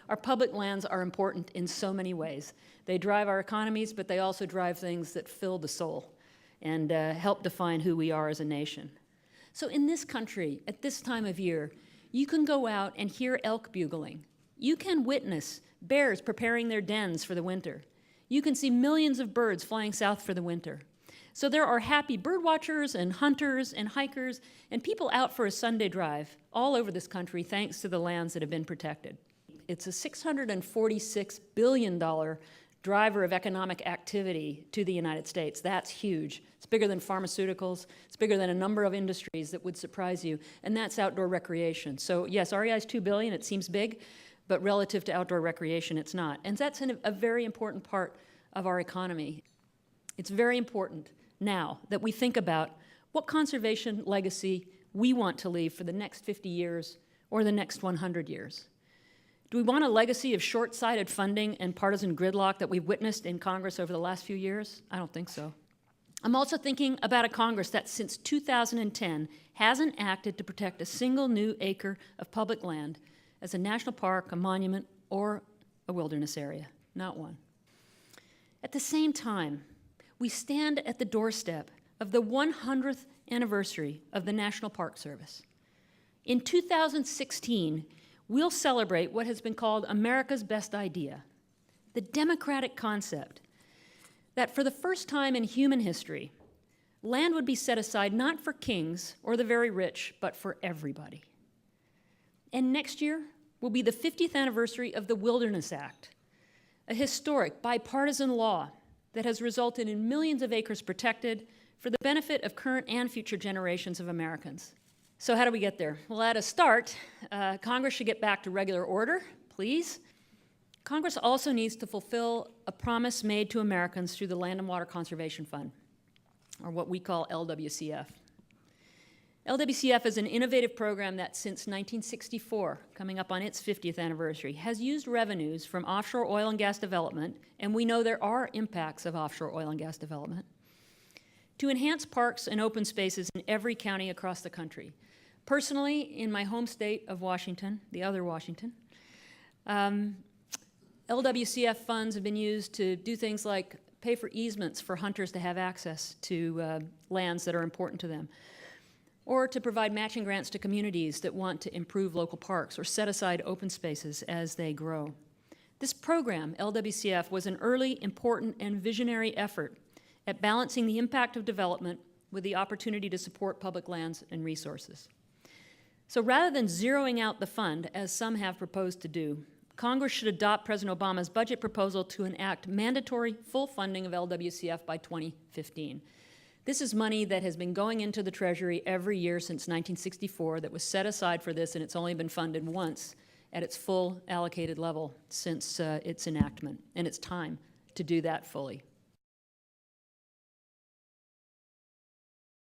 our public lands are important in so many ways. They drive our economies, but they also drive things that fill the soul and help define who we are as a nation. So in this country, at this time of year, you can go out and hear elk bugling. You can witness bears preparing their dens for the winter. You can see millions of birds flying south for the winter. So there are happy bird watchers and hunters and hikers and people out for a Sunday drive all over this country thanks to the lands that have been protected. It's a $646 billion driver of economic activity to the United States. That's huge. It's bigger than pharmaceuticals. It's bigger than a number of industries that would surprise you. And that's outdoor recreation. So yes, REI is $2 billion. It seems big, but relative to outdoor recreation, it's not. And that's a very important part of our economy. It's very important now that we think about what conservation legacy we want to leave for the next 50 years or the next 100 years. Do we want a legacy of short-sighted funding and partisan gridlock that we've witnessed in Congress over the last few years? I don't think so. I'm also thinking about a Congress that since 2010 hasn't acted to protect a single new acre of public land as a national park, a monument, or a wilderness area. Not one. At the same time, we stand at the doorstep of the 100th anniversary of the National Park Service. In 2016, we'll celebrate what has been called America's best idea, the democratic concept that for the first time in human history, land would be set aside not for kings or the very rich, but for everybody. And next year will be the 50th anniversary of the Wilderness Act, a historic bipartisan law that has resulted in millions of acres protected for the benefit of current and future generations of Americans. So how do we get there? Well, at a start, Congress should get back to regular order, please. Congress also needs to fulfill a promise made to Americans through the Land and Water Conservation Fund, or what we call LWCF. LWCF is an innovative program that since 1964, coming up on its 50th anniversary, has used revenues from offshore oil and gas development, and we know there are impacts of offshore oil and gas development, to enhance parks and open spaces in every county across the country. Personally, in my home state of Washington, the other Washington, LWCF funds have been used to do things like pay for easements for hunters to have access to lands that are important to them, or to provide matching grants to communities that want to improve local parks or set aside open spaces as they grow. This program, LWCF, was an early, important, and visionary effort at balancing the impact of development with the opportunity to support public lands and resources. So rather than zeroing out the fund, as some have proposed to do, Congress should adopt President Obama's budget proposal to enact mandatory full funding of LWCF by 2015. This is money that has been going into the Treasury every year since 1964 that was set aside for this, and it's only been funded once at its full allocated level since its enactment, and it's time to do that fully.